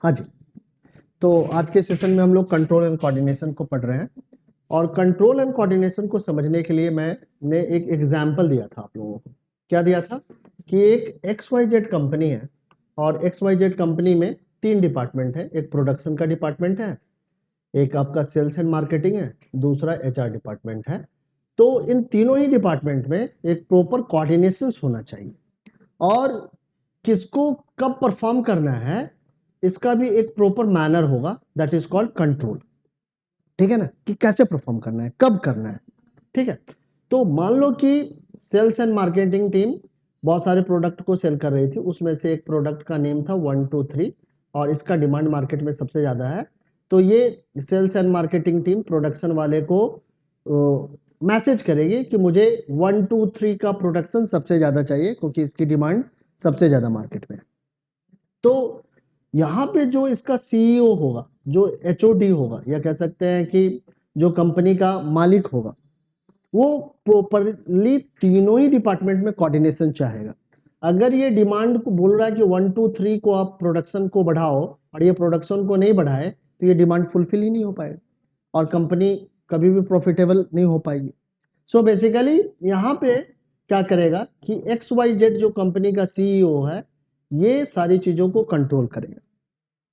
हाँ जी, तो आज के सेशन में हम लोग कंट्रोल एंड कोऑर्डिनेशन को पढ़ रहे हैं और कंट्रोल एंड कोऑर्डिनेशन को समझने के लिए मैंने एक एग्जाम्पल दिया था आप लोगों को। क्या दिया था कि एक XYZ कंपनी है और XYZ कंपनी में 3 डिपार्टमेंट है। एक प्रोडक्शन का डिपार्टमेंट है, एक आपका सेल्स एंड मार्केटिंग है, दूसरा HR डिपार्टमेंट है। तो इन तीनों ही डिपार्टमेंट में एक प्रॉपर कोऑर्डिनेशन होना चाहिए और किसको कब परफॉर्म करना है इसका भी एक प्रॉपर मैनर होगा, दैट इज कॉल्ड कंट्रोल। ठीक है ना, कि कैसे परफॉर्म करना है, कब करना है। ठीक है, तो मान लो कि सेल्स एंड मार्केटिंग टीम बहुत सारे प्रोडक्ट को सेल कर रही थी, उसमें से एक प्रोडक्ट का नेम था 1 2 3 और इसका डिमांड मार्केट में सबसे ज्यादा है। तो ये sales and marketing team production वाले को मैसेज करेगी कि मुझे 1 2 3 का प्रोडक्शन सबसे ज्यादा चाहिए क्योंकि इसकी डिमांड सबसे ज्यादा मार्केट में है। तो यहाँ पे जो इसका CEO होगा, जो HOD होगा, या कह सकते हैं कि जो कंपनी का मालिक होगा, वो प्रॉपरली तीनों ही डिपार्टमेंट में कोऑर्डिनेशन चाहेगा। अगर ये डिमांड को बोल रहा है कि 1 2 3 को आप प्रोडक्शन को बढ़ाओ और ये प्रोडक्शन को नहीं बढ़ाए तो ये डिमांड फुलफिल ही नहीं हो पाएगा और कंपनी कभी भी प्रॉफिटेबल नहीं हो पाएगी। सो बेसिकली यहाँ पे क्या करेगा कि XYZ जो कंपनी का CEO है, ये सारी चीजों को कंट्रोल करेगा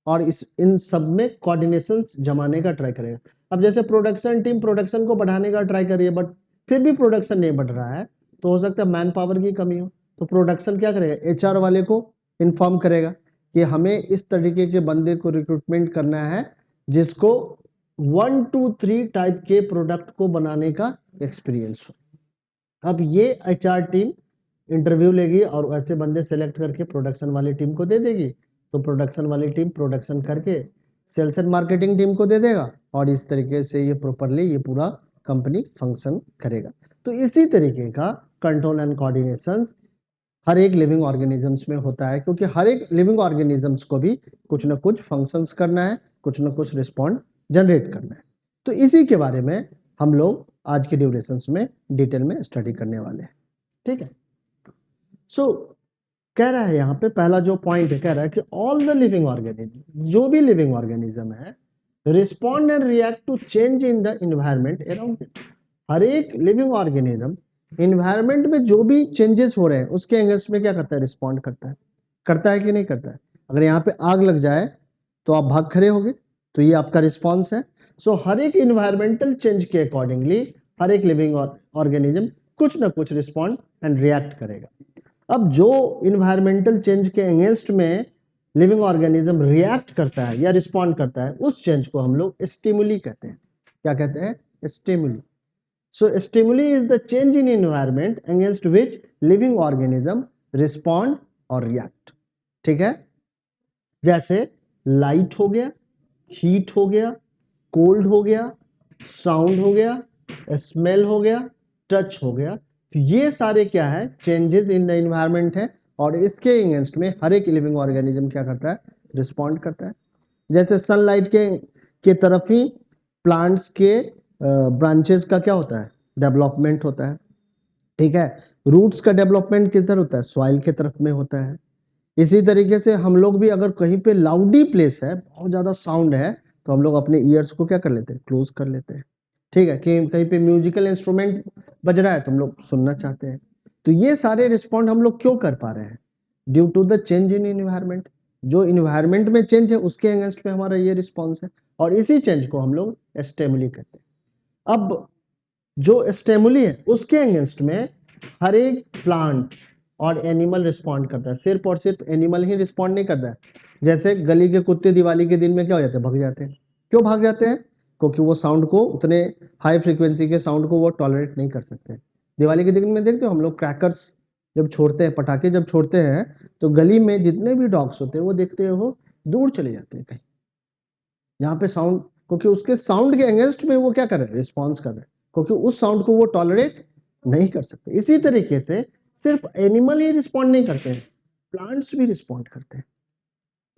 और इन सब में कोऑर्डिनेशन जमाने का ट्राई करेगा। अब जैसे प्रोडक्शन टीम प्रोडक्शन को बढ़ाने का ट्राई कर रही है बट फिर भी प्रोडक्शन नहीं बढ़ रहा है, तो हो सकता है मैन पावर की कमी हो। तो प्रोडक्शन क्या करेगा, HR वाले को इन्फॉर्म करेगा कि हमें इस तरीके के बंदे को रिक्रूटमेंट करना है जिसको 1 2 3 टाइप के प्रोडक्ट को बनाने का एक्सपीरियंस हो। अब ये HR टीम इंटरव्यू लेगी और ऐसे बंदे सेलेक्ट करके प्रोडक्शन वाली टीम को दे देगी। तो प्रोडक्शन वाली टीम प्रोडक्शन करके सेल्स एंड मार्केटिंग टीम को दे देगा और इस तरीके से ये प्रॉपरली ये पूरा कंपनी फंक्शन करेगा। तो इसी तरीके का कंट्रोल एंड कोऑर्डिनेशन हर एक लिविंग ऑर्गेनिजम्स में होता है, क्योंकि हर एक लिविंग ऑर्गेनिजम्स को भी कुछ ना कुछ फंक्शंस करना है, कुछ ना कुछ रिस्पॉन्ड जनरेट करना है। तो इसी के बारे में हम लोग आज के ड्यूरेशंस में डिटेल में स्टडी करने वाले हैं। ठीक है, सो कह रहा है यहाँ पे पहला जो पॉइंट है, कह रहा है कि ऑल द लिविंग ऑर्गेनिज्म, जो भी लिविंग ऑर्गेनिज्म है, respond and react to change in the environment around it. हर एक लिविंग ऑर्गेनिज्म एनवायरनमेंट में जो भी चेंजेस हो रहे हैं उसके अगेंस्ट में क्या करता है, रिस्पॉन्ड करता है कि नहीं करता है। अगर यहाँ पे आग लग जाए तो आप भाग खड़े होगे, तो ये आपका रिस्पॉन्स है। सो हर एक इन्वायरमेंटल चेंज के अकॉर्डिंगली हर एक लिविंग ऑर्गेनिज्म कुछ ना कुछ रिस्पॉन्ड एंड रिएक्ट करेगा। अब जो इन्वायरमेंटल चेंज के अगेंस्ट में लिविंग ऑर्गेनिज्म रिएक्ट करता है या रिस्पॉन्ड करता है, उस चेंज को हम लोग स्टिमुली कहते हैं। क्या कहते हैं, stimuli. So stimuli is the change in environment against which living organism respond और रिएक्ट। ठीक है, जैसे लाइट हो गया, हीट हो गया, कोल्ड हो गया, साउंड हो गया, स्मेल हो गया, टच हो गया। ये सारे क्या है, चेंजेस इन द एनवायरनमेंट है और इसके अगेंस्ट में हर एक लिविंग ऑर्गेनिज्म क्या करता है, रिस्पॉन्ड करता है। जैसे सनलाइट के तरफ ही प्लांट्स के ब्रांचेस का क्या होता है, डेवलपमेंट होता है। ठीक है, रूट्स का डेवलपमेंट किधर होता है, सॉइल के तरफ में होता है। इसी तरीके से हम लोग भी अगर कहीं पे लाउडी प्लेस है, बहुत ज्यादा साउंड है, तो हम लोग अपने ईयर्स को क्या कर लेते हैं, क्लोज कर लेते हैं। ठीक है, कि कहीं पे म्यूजिकल इंस्ट्रूमेंट बज रहा है तो हम लोग सुनना चाहते हैं। तो ये सारे रिस्पॉन्ड हम लोग क्यों कर पा रहे हैं, due to the change in environment. जो इन्वायरमेंट में चेंज है उसके अगेंस्ट में हमारा ये रिस्पॉन्स है और इसी चेंज को हम लोग स्टेमुली कहते हैं। अब जो स्टेमुली है उसके अगेंस्ट में हर एक प्लांट और एनिमल रिस्पॉन्ड करता है। सिर्फ और सिर्फ एनिमल ही रिस्पॉन्ड नहीं करता है। जैसे गली के कुत्ते दिवाली के दिन में क्या हो जाते हैं, भाग जाते हैं। क्यों भाग जाते हैं, क्योंकि वो साउंड को, उतने हाई फ्रीक्वेंसी के साउंड को वो टॉलरेट नहीं कर सकते। दिवाली के दिन में देखते हो हम लोग क्रैकर्स जब छोड़ते हैं, पटाखे जब छोड़ते हैं, तो गली में जितने भी डॉग्स होते हैं वो देखते हो दूर चले जाते हैं कहीं, जहाँ पे साउंड, क्योंकि उसके साउंड के अगेंस्ट में वो क्या कर रहे हैं, रिस्पॉन्स कर रहे हैं, क्योंकि उस साउंड को वो टॉलरेट नहीं कर सकते। इसी तरीके से सिर्फ एनिमल ही रिस्पॉन्ड नहीं करते हैं, प्लांट्स भी रिस्पॉन्ड करते हैं।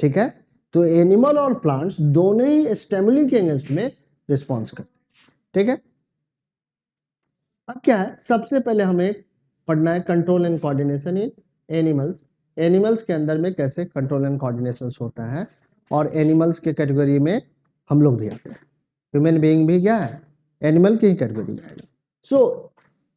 ठीक है, तो एनिमल और प्लांट्स दोनों ही स्टेमुली के अगेंस्ट में रिस्पॉन्स करते हैं। ठीक है, अब क्या है, सबसे पहले हमें पढ़ना है control and coordination in animals. Animals के अंदर में कैसे कंट्रोल एंड कोऑर्डिनेशन होता है। और एनिमल्स के कैटेगरी में हम लोग भी आते हैं। ह्यूमन बीइंग भी क्या है, एनिमल की ही कैटेगरी में आएगा। सो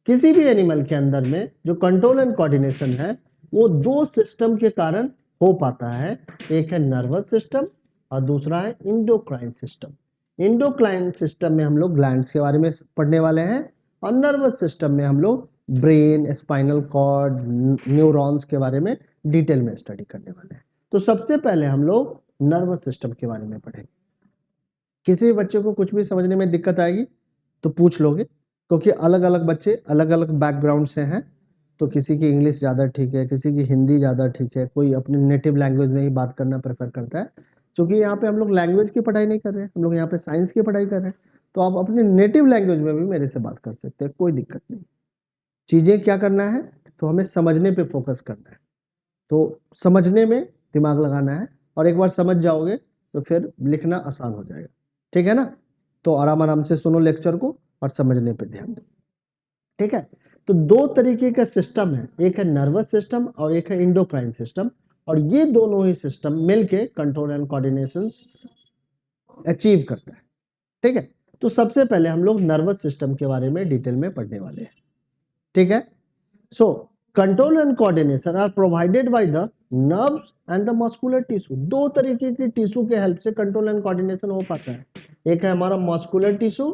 किसी भी एनिमल के अंदर में जो कंट्रोल एंड कोऑर्डिनेशन है वो दो सिस्टम के कारण हो पाता है, एक है नर्वस सिस्टम और दूसरा है इंडोक्राइन सिस्टम। इंडोक्राइन सिस्टम में हम लोग ग्लैंड्स के बारे में पढ़ने वाले हैं और नर्वस सिस्टम में हम लोग ब्रेन, स्पाइनल कॉर्ड, न्यूरॉन्स के बारे में डिटेल में स्टडी करने वाले हैं। तो सबसे पहले हम लोग नर्वस सिस्टम के बारे में पढ़ेंगे। किसी भी बच्चे को कुछ भी समझने में दिक्कत आएगी तो पूछ लोगे, क्योंकि अलग अलग बच्चे अलग अलग बैकग्राउंड से हैं। तो किसी की इंग्लिश ज़्यादा ठीक है, किसी की हिंदी ज़्यादा ठीक है, कोई अपनी नेटिव लैंग्वेज में ही बात करना प्रेफर करता है। क्योंकि यहाँ पे हम लोग लैंग्वेज की पढ़ाई नहीं कर रहे हैं, हम लोग यहाँ पे साइंस की पढ़ाई कर रहे हैं। तो आप अपने नेटिव लैंग्वेज में भी मेरे से बात कर सकते हैं, कोई दिक्कत नहीं। चीज़ें क्या करना है, तो हमें समझने पे फोकस करना है। तो समझने में दिमाग लगाना है और एक बार समझ जाओगे तो फिर लिखना आसान हो जाएगा, ठीक है ना। तो आराम आराम से सुनो लेक्चर को और समझने पे ध्यान दो, ठीक है। तो दो तरीके का सिस्टम है, एक है नर्वस सिस्टम और एक है इंडोक्राइन सिस्टम, और ये दोनों ही सिस्टम मिलके कंट्रोल एंड कोऑर्डिनेशन अचीव करता है, ठीक है। तो सबसे पहले हम लोग नर्वस सिस्टम के बारे में डिटेल में पढ़ने वाले हैं, ठीक है। So control and coordination are provided by the nerves and the muscular tissue. दो तरीके की टिश्यू के हेल्प से कंट्रोल एंड कोऑर्डिनेशन हो पाता है, एक है हमारा मस्कुलर टिश्यू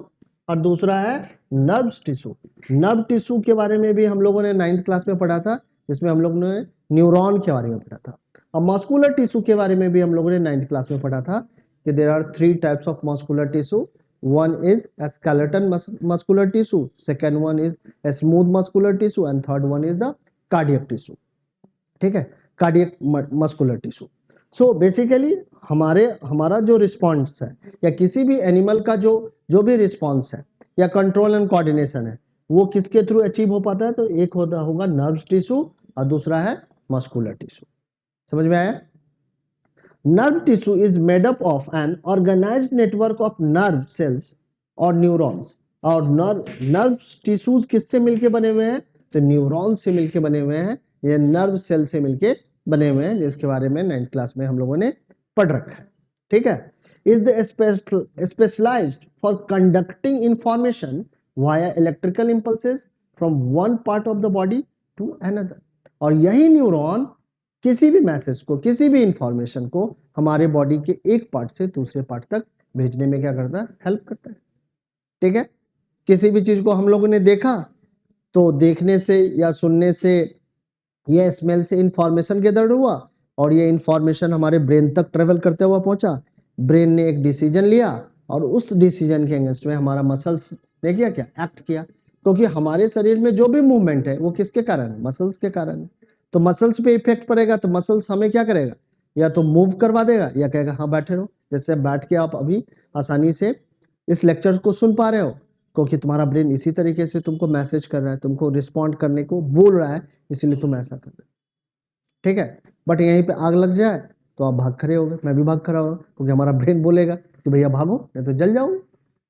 और दूसरा है नर्व्स टिश्यू। नर्व टिश्यू के बारे में भी हम लोगों ने 9th क्लास में पढ़ा था, जिसमें हम लोग ने न्यूरॉन के बारे में पढ़ा था। और मस्कुलर टिश्यू के बारे में भी हम लोगों ने 9th क्लास में पढ़ा था कि there are 3 types of muscular tissue. One is a skeleton muscular tissue, second one is a smooth muscular tissue and third one is the cardiac tissue, ठीक है, cardiac muscular tissue. So basically हमारा जो response है या किसी भी animal का जो भी रिस्पॉन्स है या कंट्रोल एंड कोऑर्डिनेशन है वो किसके थ्रू अचीव हो पाता है, तो एक होगा नर्व टिश्यू और दूसरा है मस्कुलर टिश्यू। समझ में आया। Nerve tissue is made up of an organized network of nerve cells और न्यूरॉन्स। और नर्व टिश्यूज किससे मिलके बने हुए हैं, तो न्यूरॉन से मिलके बने हुए हैं, ये नर्व सेल से मिलके बने हुए हैं, जिसके बारे में 9th क्लास में हम लोगों ने पढ़ रखा है, ठीक है। Is the specialised for conducting information via electrical impulses from one part of the body to another. और यही न्यूरॉन किसी भी मैसेज को, किसी भी इंफॉर्मेशन को हमारे बॉडी के एक पार्ट से दूसरे पार्ट तक भेजने में क्या करता है, हेल्प करता है, ठीक है। किसी भी चीज को हम लोगों ने देखा तो देखने से या सुनने से या स्मेल से इंफॉर्मेशन गैदर हुआ और ये इंफॉर्मेशन हमारे ब्रेन तक ट्रेवल करते हुआ पहुंचा। ब्रेन ने एक डिसीजन लिया और उस डिसीजन के अगेंस्ट में हमारा मसल्स ने किया, क्या एक्ट किया, क्योंकि हमारे शरीर में जो भी मूवमेंट है वो किसके कारण है, मसल्स के कारण है। तो मसल्स पे इफेक्ट पड़ेगा तो मसल्स हमें क्या करेगा, या तो मूव करवा देगा या कहेगा हाँ बैठे रहो। जैसे बैठ के आप अभी आसानी से इस लेक्चर को सुन पा रहे हो, क्योंकि तुम्हारा ब्रेन इसी तरीके से तुमको मैसेज कर रहा है, तुमको रिस्पॉन्ड करने को बोल रहा है, इसलिए तुम ऐसा कर रहे हो, ठीक है। बट यहीं पे आग लग जाए तो आप भाग खड़े होगे, मैं भी भाग खड़ा होगा, क्योंकि हमारा ब्रेन बोलेगा कि भैया भागो नहीं तो जल जाओगे,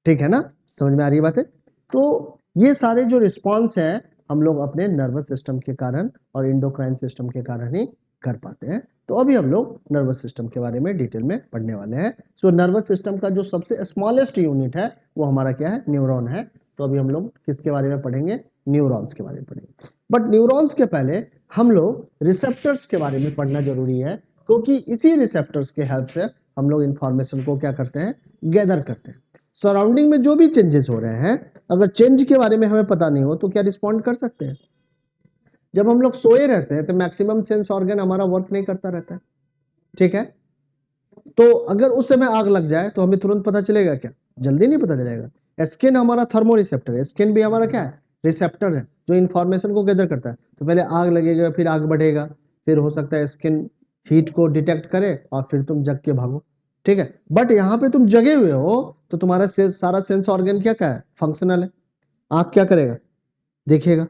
ठीक है ना। समझ में आ रही बात है। तो ये सारे जो रिस्पॉन्स है हम लोग अपने नर्वस सिस्टम के कारण और इंडोक्राइन सिस्टम के कारण ही कर पाते हैं। तो अभी हम लोग नर्वस सिस्टम के बारे में डिटेल में पढ़ने वाले हैं। सो नर्वस सिस्टम का जो सबसे स्मॉलेस्ट यूनिट है वो हमारा क्या है, न्यूरॉन है। तो अभी हम लोग किसके बारे में पढ़ेंगे, न्यूरॉन्स के बारे में पढ़ेंगे। बट न्यूरॉन्स के पहले हम लोग रिसेप्टर्स के बारे में पढ़ना जरूरी है, क्योंकि इसी रिसेप्टर्स के हेल्प से हम लोग इंफॉर्मेशन को क्या करते हैं, गैदर करते हैं। सराउंडिंग में जो भी चेंजेस हो रहे हैं, अगर चेंज के बारे में हमें पता नहीं हो तो क्या रिस्पॉन्ड कर सकते हैं। जब हम लोग सोए रहते हैं तो मैक्सिमम सेंस ऑर्गन हमारा वर्क नहीं करता रहता है, ठीक है। तो अगर उस समय आग लग जाए तो हमें तुरंत पता चलेगा क्या, जल्दी नहीं पता चलेगा। स्किन हमारा थर्मो रिसेप्टर है, स्किन भी हमारा क्या है, रिसेप्टर है जो इंफॉर्मेशन को गैदर करता है। तो पहले आग लगेगा, फिर आग बढ़ेगा, फिर हो सकता है स्किन हीट को डिटेक्ट करे और फिर तुम जग के भागो, ठीक है। बट यहाँ पे तुम जगे हुए हो तो तुम्हारा सारा सेंस ऑर्गन क्या है, फंक्शनल है। आंख क्या करेगा, देखेगा,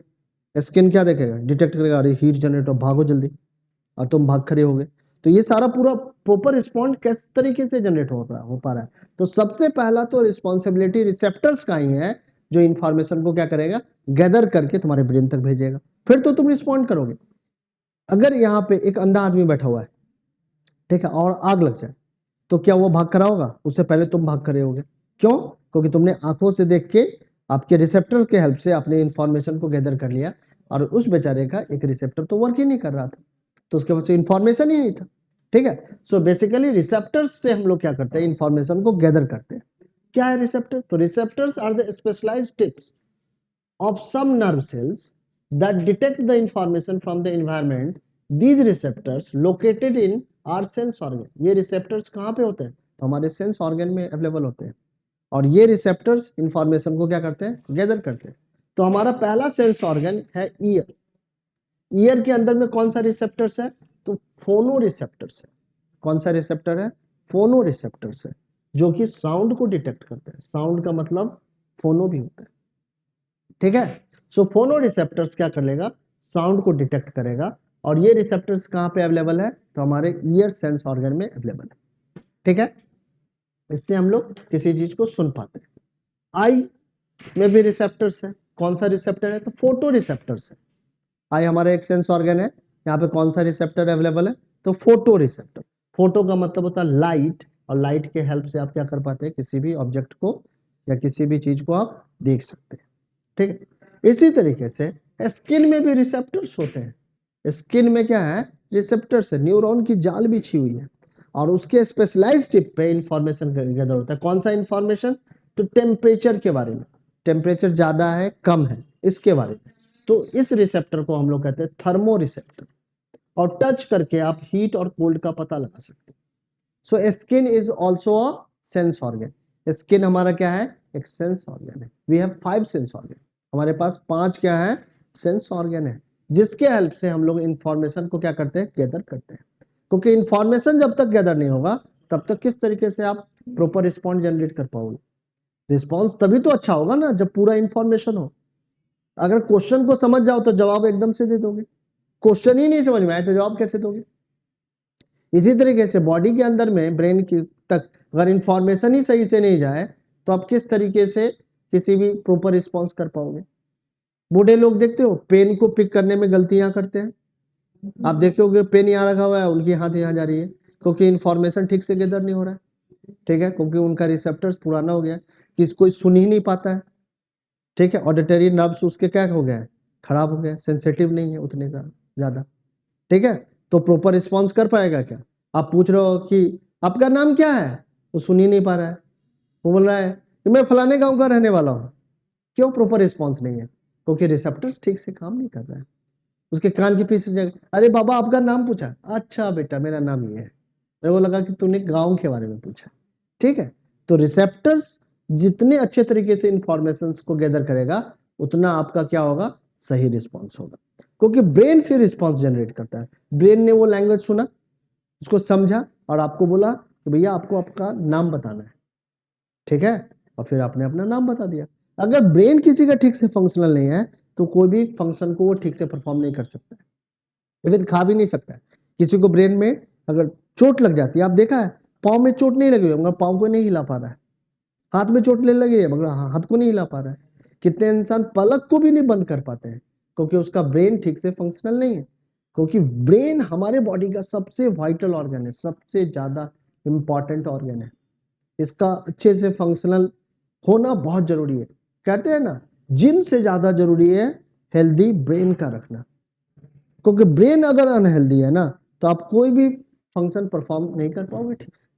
स्किन क्या देखेगा, डिटेक्ट करेगा, अरे हीट जनरेट हो, भागो जल्दी, और तुम भाग खड़े हो गए। तो ये सारा पूरा प्रॉपर रिस्पॉन्ड किस तरीके से जनरेट हो पा रहा है। तो सबसे पहला तो रिस्पॉन्सिबिलिटी रिसेप्टर्स का ही है, जो इंफॉर्मेशन को क्या करेगा, गैदर करके तुम्हारे ब्रेन तक भेजेगा, फिर तो तुम रिस्पॉन्ड करोगे। अगर यहाँ पे एक अंधा आदमी बैठा हुआ है, ठीक है, और आग लग जाए तो क्या वो भाग कर होगा? उससे पहले तुम भाग करे होगे। क्यों? क्योंकि तुमने आंखों से देख के आपके रिसेप्टर के हेल्प से आपने इंफॉर्मेशन को गैदर कर लिया, और उस बेचारे का एक रिसेप्टर तो वर्क ही नहीं कर रहा था, तो उसके पास इंफॉर्मेशन ही नहीं था। ठीक है, सो बेसिकली रिसेप्टर्स से हम लोग क्या करते हैं? इंफॉर्मेशन को गैदर करते हैं। क्या है रिसेप्टर? तो receptors are the specialised tips of some nerve cells that detect the information from the environment. These receptors located in our sense organ. ये receptors कहाँ पे होते हैं? तो हमारे sense organ में अवेलेबल होते हैं, और ये रिसेप्टर्स इंफॉर्मेशन को क्या करते हैं? गैदर करते हैं। तो हमारा पहला सेंस ऑर्गन है ईयर। ईयर के अंदर में कौन सा रिसेप्टर्स है? तो फोनो रिसेप्टर्स है। कौन सा रिसेप्टर है? फोनो रिसेप्टर्स है, जो कि साउंड को डिटेक्ट करते हैं। साउंड का मतलब फोनो भी होता है। ठीक है, सो फोनो रिसेप्टर्स क्या कर लेगा? साउंड को डिटेक्ट करेगा, और ये रिसेप्टर्स कहाँ पे अवेलेबल है? तो हमारे ईयर सेंस ऑर्गन में अवेलेबल है। ठीक है, इससे हम लोग किसी चीज को सुन पाते हैं। आई में भी रिसेप्टर्स है। कौन सा रिसेप्टर है? तो फोटो रिसेप्टर्स है। आई हमारा एक सेंस ऑर्गन है, यहाँ पे कौन सा रिसेप्टर अवेलेबल है? तो फोटो रिसेप्टर। फोटो का मतलब होता है लाइट, और लाइट के हेल्प से आप क्या कर पाते हैं? किसी भी ऑब्जेक्ट को या किसी भी चीज को आप देख सकते हैं। ठीक है, इसी तरीके से स्किन में भी रिसेप्टर्स होते हैं। स्किन में क्या है? रिसेप्टर्स है, न्यूरॉन की जाल बिछी हुई है, और उसके स्पेशलाइज्ड टिप पे इंफॉर्मेशन गैदर होता है। कौन सा इंफॉर्मेशन? तो टेम्परेचर के बारे में, टेम्परेचर ज्यादा है कम है इसके बारे में। तो इस रिसेप्टर को हम लोग कहते हैं थर्मो रिसेप्टर, और टच करके आप हीट और कोल्ड का पता लगा सकते हैं। So skin is also a sense organ. Skin हमारा क्या है? एक सेंस ऑर्गन है। We have 5 sense organ. हमारे पास 5 क्या है? सेंस ऑर्गन है, जिसके हेल्प से हम लोग इंफॉर्मेशन को क्या करते हैं? गैदर करते हैं। क्योंकि इंफॉर्मेशन जब तक गैदर नहीं होगा, तब तक किस तरीके से आप प्रॉपर रिस्पॉन्स जनरेट कर पाओगे? रिस्पॉन्स तभी तो अच्छा होगा ना, जब पूरा इंफॉर्मेशन हो। अगर क्वेश्चन को समझ जाओ तो जवाब एकदम से दे दोगे, क्वेश्चन ही नहीं समझ में आए तो जवाब कैसे दोगे? इसी तरीके से बॉडी के अंदर में ब्रेन की तक अगर इंफॉर्मेशन ही सही से नहीं जाए, तो आप किस तरीके से किसी भी प्रॉपर रिस्पॉन्स कर पाओगे? बूढ़े लोग देखते हो पेन को पिक करने में गलतियां करते हैं। आप देखोगे पेन यहाँ रखा हुआ है, उनकी हाथ यहाँ जा रही है, क्योंकि इंफॉर्मेशन ठीक से गैदर नहीं हो रहा है। ठीक है, क्योंकि उनका रिसेप्टर्स पुराना हो गया, किसी कोई सुन ही नहीं पाता है। ठीक है, ऑडिटरी नर्व्स उसके क्या हो गया है? खराब हो गया, सेंसिटिव नहीं है उतने ज्यादा। ठीक है, तो प्रॉपर रिस्पॉन्स कर पाएगा क्या? आप पूछ रहे हो कि आपका नाम क्या है, वो सुन ही नहीं पा रहा है, वो बोल रहा है कि मैं फलाने गांव का रहने वाला हूं। क्यों? प्रॉपर रिस्पॉन्स नहीं है, क्योंकि रिसेप्टर्स ठीक से काम नहीं कर रहा है। उसके कान के पीछे जगह, अरे बाबा आपका नाम पूछा? अच्छा बेटा मेरा नाम ये है। मेरे को लगा कि तूने गांव के बारे में पूछा। ठीक है, तो रिसेप्टर्स जितने अच्छे तरीके से इंफॉर्मेशन को गैदर करेगा, उतना आपका क्या होगा? सही रिस्पॉन्स होगा, क्योंकि ब्रेन फिर रिस्पॉन्स जनरेट करता है। ब्रेन ने वो लैंग्वेज सुना, उसको समझा, और आपको बोला कि भैया आपको आपका नाम बताना है। ठीक है, और फिर आपने अपना नाम बता दिया। अगर ब्रेन किसी का ठीक से फंक्शनल नहीं है, तो कोई भी फंक्शन को वो ठीक से परफॉर्म नहीं कर सकता है, इवन खा भी नहीं सकता है। किसी को ब्रेन में अगर चोट लग जाती है, आप देखा है पाँव में चोट नहीं लगी मगर पाँव को नहीं हिला पा रहा है, हाथ में चोट ले लगी है मगर हाथ को नहीं हिला पा रहा है। कितने इंसान पलक को भी नहीं बंद कर पाते हैं, क्योंकि उसका ब्रेन ठीक से फंक्शनल नहीं है। क्योंकि ब्रेन हमारे बॉडी का सबसे वाइटल ऑर्गन है, सबसे ज्यादा इंपॉर्टेंट ऑर्गन है। इसका अच्छे से फंक्शनल होना बहुत जरूरी है। कहते हैं ना, जिन से ज्यादा जरूरी है हेल्दी ब्रेन का रखना, क्योंकि ब्रेन अगर अनहेल्दी है ना, तो आप कोई भी फंक्शन परफॉर्म नहीं कर पाओगे ठीक से।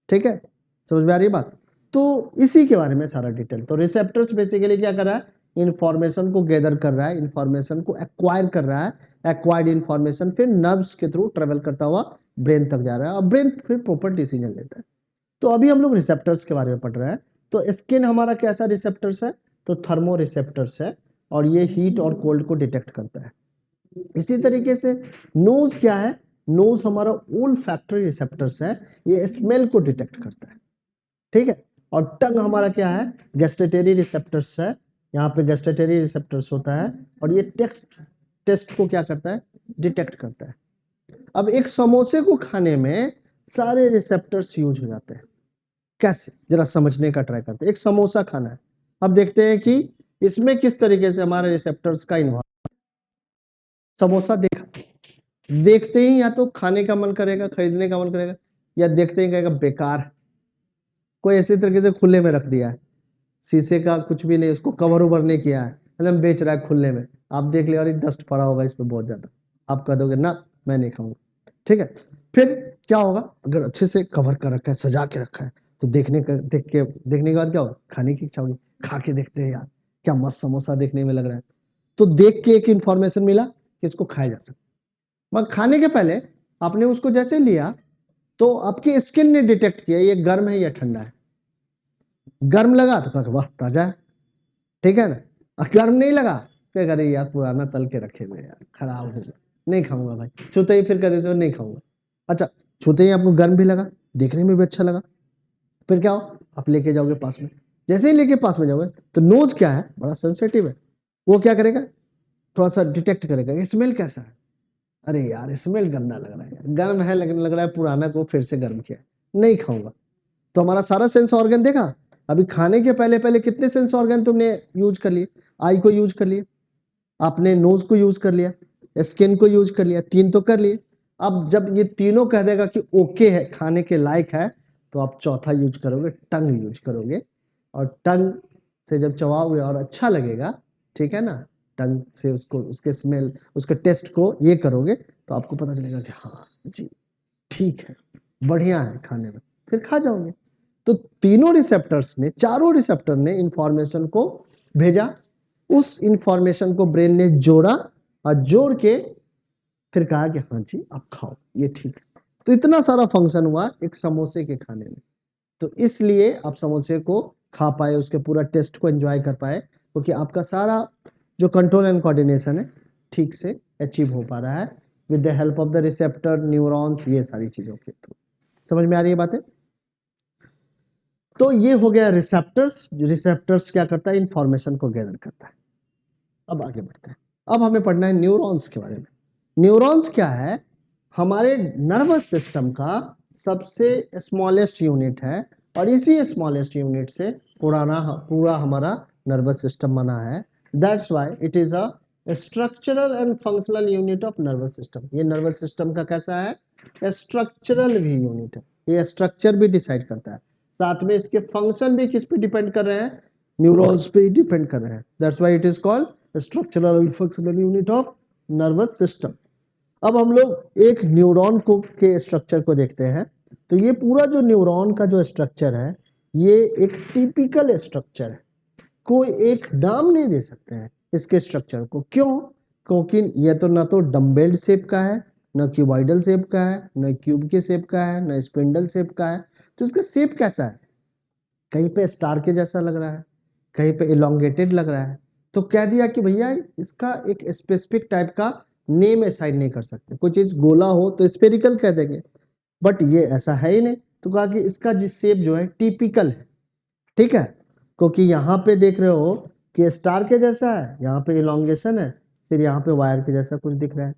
ठीक है, समझ में आ रही बात? तो इसी के बारे में सारा डिटेल। तो रिसेप्टर्स बेसिकली क्या कर रहा है? इंफॉर्मेशन को गैदर कर रहा है, इंफॉर्मेशन को एक्वायर कर रहा है। एक्वायर्ड इंफॉर्मेशन फिर नर्व्स के थ्रू ट्रेवल करता हुआ ब्रेन तक जा रहा है, और ब्रेन फिर प्रॉपर डिसीजन लेता है। तो अभी हम लोग रिसेप्टर्स के बारे में पढ़ रहे हैं। तो स्किन हमारा कैसा रिसेप्टर्स है? तो थर्मो रिसेप्टर्स है, और ये हीट और कोल्ड को डिटेक्ट करता है। इसी तरीके से नोज क्या है? नोज हमारा ओल्फैक्टरी रिसेप्टर्स है, ये स्मेल को डिटेक्ट करता है। ठीक है, और टंग हमारा क्या है? गैस्टेटरी रिसेप्टर्स है, यहाँ पे गैस्टेटरी रिसेप्टर्स होता है, और ये टेस्ट को क्या करता है? डिटेक्ट करता है। अब एक समोसे को खाने में सारे रिसेप्टर्स यूज हो जाते हैं। कैसे? जरा समझने का ट्राई करते हैं। एक समोसा खाना है, अब देखते हैं कि इसमें किस तरीके से हमारे रिसेप्टर्स का इन्वॉल्व। समोसा देखा, देखते ही या तो खाने का मन करेगा, खरीदने का मन करेगा, या देखते ही कहेगा बेकार है। कोई ऐसे तरीके से खुले में रख दिया है, शीशे का कुछ भी नहीं, उसको कवर ओवर नहीं किया है, एकदम बेच रहा है खुले में, आप देख लिया और डस्ट पड़ा होगा इस पे बहुत ज्यादा, आप कह दोगे ना मैं नहीं खाऊंगा। ठीक है, फिर क्या होगा, अगर अच्छे से कवर कर रखा है, सजा के रखा है, तो देखने के बाद क्या होगा, खाने की इच्छा होगी, खा के देखते हैं यार क्या मस्त समोसा देखने में लग रहा है। तो देख के एक इंफॉर्मेशन मिला कि इसको खाया जा सकता है, मगर खाने के पहले आपने उसको जैसे लिया तो आपकी स्किन ने डिटेक्ट किया ये गर्म है या ठंडा है। गर्म लगा तो कहा वाह ताजा है, ठीक है ना। और गर्म नहीं लगा क्या करे यार पुराना तल के रखे हुए यार खराब हो गया, नहीं खाऊंगा भाई। छूते ही फिर कह देते हो नहीं खाऊंगा। अच्छा, छूते ही आपको गर्म भी लगा, देखने में भी अच्छा लगा, फिर क्या हो, आप लेके जाओगे पास में। जैसे ही लेके पास में जाओगे तो नोज क्या है, बड़ा सेंसिटिव है, वो क्या करेगा, थोड़ा सा डिटेक्ट करेगा स्मेल कैसा है। अरे यार स्मेल गंदा लग रहा है यार, गर्म है लेकिन लग रहा है पुराना को फिर से गर्म किया है, नहीं खाऊंगा। तो हमारा सारा सेंस ऑर्गन देखा, अभी खाने के पहले पहले कितने सेंस ऑर्गन तुमने यूज कर लिए, आई को यूज कर लिए, आपने नोज को यूज कर लिया, स्किन को यूज कर लिया, 3 तो कर लिए। अब जब ये तीनों कह देगा कि ओके है, खाने के लायक है, तो आप चौथा यूज करोगे, टंग यूज करोगे, और टंग से जब चबाओगे और अच्छा लगेगा, ठीक है ना, टंग से उसको उसके स्मेल उसके टेस्ट को ये करोगे तो आपको पता चलेगा कि हाँ जी ठीक है, बढ़िया है खाने में, फिर खा जाओगे। तो तीनों रिसेप्टर्स ने, चारों रिसेप्टर ने इंफॉर्मेशन को भेजा, उस इंफॉर्मेशन को ब्रेन ने जोड़ा और जोड़ के फिर कहा कि हाँ जी आप खाओ ये ठीक है। तो इतना सारा फंक्शन हुआ एक समोसे के खाने में। तो इसलिए आप समोसे को खा पाए, उसके पूरा टेस्ट को एंजॉय कर पाए, क्योंकि आपका सारा जो कंट्रोल एंड कोऑर्डिनेशन है ठीक से अचीव हो पा रहा है with the help of the receptor, neurons, ये सारी चीजों के थ्रू। समझ में आ रही है बातें। तो ये हो गया रिसेप्टर्स। रिसेप्टर्स क्या करता है, इंफॉर्मेशन को गैदर करता है। अब आगे बढ़ते हैं, अब हमें पढ़ना है न्यूरॉन्स के बारे में। न्यूरॉन्स क्या है, हमारे नर्वस सिस्टम का सबसे स्मॉलेस्ट यूनिट है, और इसी स्मॉलेस्ट यूनिट से पूरा हमारा नर्वस सिस्टम बना है। That's why it is a structural and functional unit of nervous system. ये नर्वस सिस्टम का कैसा है, स्ट्रक्चरल भी यूनिट है, ये स्ट्रक्चर भी डिसाइड करता है, साथ में इसके फंक्शन भी किस पे डिपेंड कर रहे हैं, न्यूरॉन्स पे डिपेंड कर रहे हैं। That's why it is called structural and functional unit of nervous system. अब हम लोग एक न्यूरॉन को के स्ट्रक्चर को देखते हैं। तो ये पूरा जो न्यूरॉन का जो स्ट्रक्चर है, ये एक टिपिकल स्ट्रक्चर है, कोई एक नाम नहीं दे सकते हैं इसके स्ट्रक्चर को। क्यों, क्योंकि ये तो ना तो डम्बेल शेप का है, ना क्यूबॉइडल शेप का है, ना क्यूब के शेप का है, ना स्पिंडल शेप का है। तो इसका शेप कैसा है, कहीं पे स्टार के जैसा लग रहा है, कहीं पे इलोंगेटेड लग रहा है। तो कह दिया कि भैया इसका एक स्पेसिफिक टाइप का नेम असाइन नहीं कर सकते। कोई चीज गोला हो तो स्पेरिकल कह देंगे, बट ये ऐसा है ही नहीं, तो कहा कि इसका जिस शेप जो है टिपिकल है, ठीक है। क्योंकि यहाँ पे देख रहे हो कि स्टार के जैसा है, यहाँ पे इलोंगेशन है, फिर यहाँ पे वायर के जैसा कुछ दिख रहा है,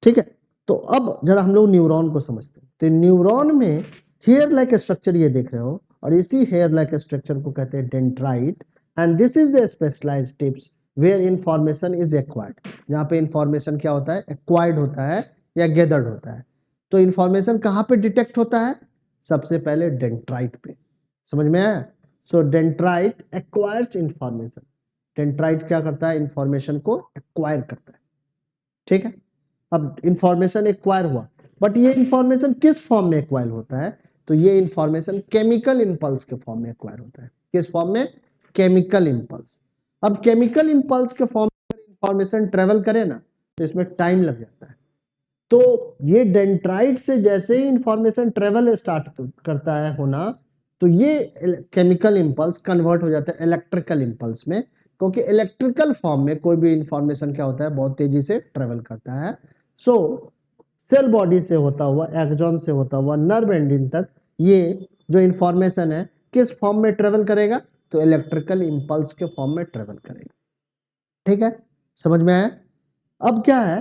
ठीक है। तो अब जरा हम लोग न्यूरॉन को समझते हैं। तो न्यूरॉन में हेयर लाइक स्ट्रक्चर ये देख रहे हो, और इसी हेयर लाइक स्ट्रक्चर को कहते हैं dendrite, and this is the specialised tips where information is acquired. जहाँ पे इंफॉर्मेशन क्या होता है, एक्वायर्ड होता है या गैदर्ड होता है। तो इंफॉर्मेशन कहाँ पे डिटेक्ट होता है, सबसे पहले डेंड्राइट पे। समझ में आया। सो डेंड्राइट एक्वायर्स इंफॉर्मेशन। डेंड्राइट क्या करता है, इंफॉर्मेशन को एक्वायर करता है, ठीक है। अब इंफॉर्मेशन एक्वायर हुआ, बट ये इंफॉर्मेशन किस फॉर्म में एक्वायर होता है, तो ये इंफॉर्मेशन केमिकल इंपल्स के फॉर्म में एक्वायर होता है। किस फॉर्म में, केमिकल इंपल्स। अब केमिकल इंपल्स के फॉर्म में इंफॉर्मेशन ट्रेवल करे ना, तो इसमें टाइम लग जाता है। तो ये डेंड्राइट से जैसे ही इंफॉर्मेशन ट्रेवल स्टार्ट करता है होना, तो ये केमिकल इंपल्स कन्वर्ट हो जाता है इलेक्ट्रिकल इंपल्स में, क्योंकि इलेक्ट्रिकल फॉर्म में कोई भी इंफॉर्मेशन क्या होता है, बहुत तेजी से ट्रेवल करता है। सो सेल बॉडी से होता हुआ, एक्सॉन से होता हुआ नर्व एंडिंग तक, ये जो इंफॉर्मेशन है किस फॉर्म में ट्रेवल करेगा, तो इलेक्ट्रिकल इंपल्स के फॉर्म में ट्रेवल करेगा, ठीक है। समझ में आया। अब क्या है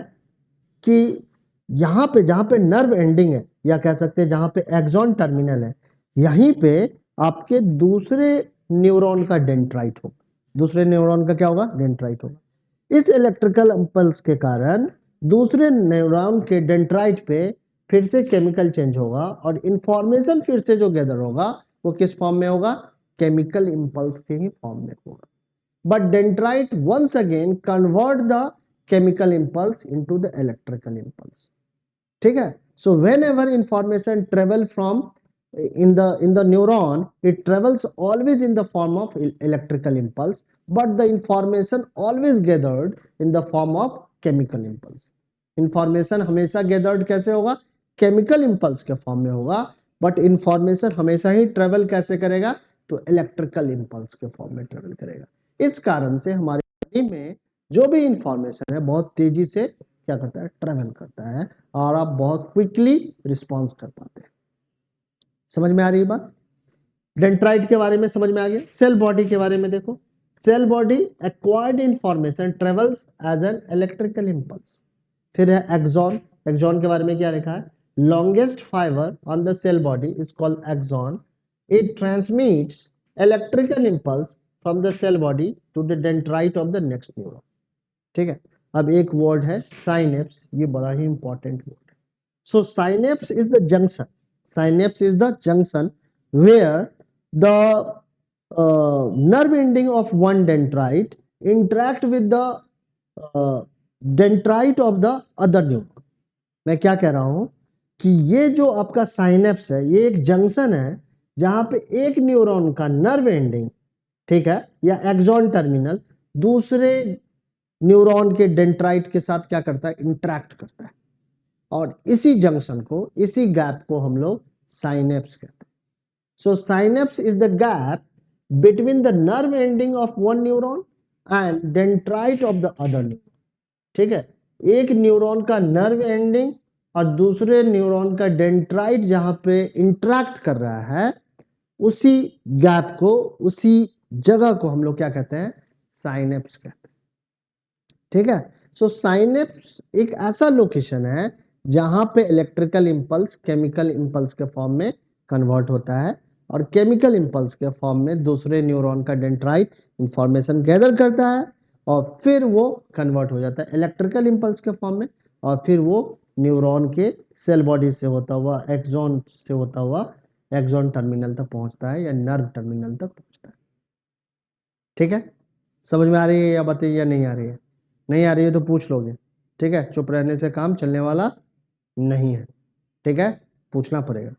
कि यहाँ पे जहाँ पे नर्व एंडिंग है, या कह सकते हैं जहाँ पे एक्सॉन टर्मिनल है, यहीं पे आपके दूसरे न्यूरॉन का डेंड्राइट होगा। दूसरे न्यूरॉन का क्या होगा, डेंड्राइट होगा। इस इलेक्ट्रिकल इंपल्स के कारण दूसरे न्यूरॉन के डेंड्राइट पे फिर से केमिकल चेंज होगा और इंफॉर्मेशन फिर से जो गैदर होगा वो किस फॉर्म में होगा, केमिकल इंपल्स के ही फॉर्म में होगा। But dendrite once again convert the chemical impulse into the electrical impulse. ठीक है, so whenever information travel from in the neuron, it travels always in the form of electrical impulse, but the information always gathered in the form of chemical impulse. Information हमेशा gathered कैसे होगा, chemical impulse के form में होगा, but information हमेशा ही travel कैसे करेगा, तो इलेक्ट्रिकल इंपल्स के फॉर्म में ट्रेवल करेगा। इस कारण से हमारे बॉडी में जो भी इंफॉर्मेशन है बहुत तेजी से क्या करता है, ट्रेवल करता है, और आप बहुत क्विकली रिस्पॉन्स कर पाते हैं। समझ में आ रही है बात? डेंड्राइट के बारे में समझ में आ गया। सेल बॉडी के बारे में देखो, cell body acquired information travels as an electrical impulse. फिर है एक्सॉन, एक्सॉन के बारे में क्या लिखा है, longest fibre on the cell body is called axon, it transmits electrical impulse from the cell body to the dendrite of the next neuron. ठीक है, अब एक वर्ड है साइनेप्स, ये बड़ा ही इंपॉर्टेंट वर्ड है। So synapse is the junction, synapse is the junction where the nerve ending of one dendrite interact with the dendrite of the other neuron। मैं क्या कह रहा हूं कि ये जो आपका साइनेप्स है ये एक जंक्शन है जहां पे एक न्यूरॉन का नर्व एंडिंग, ठीक है, या एक्सॉन टर्मिनल दूसरे न्यूरॉन के डेंड्राइट के साथ क्या करता है, इंटरेक्ट करता है, और इसी जंक्शन को, इसी गैप को हम लोग साइनेप्स कहते हैं। So synapse is the gap between the nerve ending of one neuron and dendrite of the other neuron. ठीक है, एक न्यूरॉन का नर्व एंडिंग और दूसरे न्यूरॉन का डेंड्राइट जहां पे इंटरेक्ट कर रहा है, उसी गैप को, उसी जगह को हम लोग क्या कहते हैं, साइनेप्स कहते हैं। ठीक है, सो साइनेप्स एक ऐसा लोकेशन है जहां पे इलेक्ट्रिकल इंपल्स केमिकल इंपल्स के फॉर्म में कन्वर्ट होता है, और केमिकल इंपल्स के फॉर्म में दूसरे न्यूरॉन का डेंड्राइट इंफॉर्मेशन गैदर करता है और फिर वो कन्वर्ट हो जाता है इलेक्ट्रिकल इंपल्स के फॉर्म में, और फिर वो न्यूरॉन के सेल बॉडी से होता हुआ, एक्सॉन से होता हुआ एक्सॉन टर्मिनल तक पहुंचता है या नर्व टर्मिनल तक पहुंचता है। ठीक है, समझ में आ रही है या बताइए, या नहीं आ रही है? नहीं आ रही है तो पूछ लोगे, ठीक है, चुप रहने से काम चलने वाला नहीं है। ठीक है, पूछना पड़ेगा।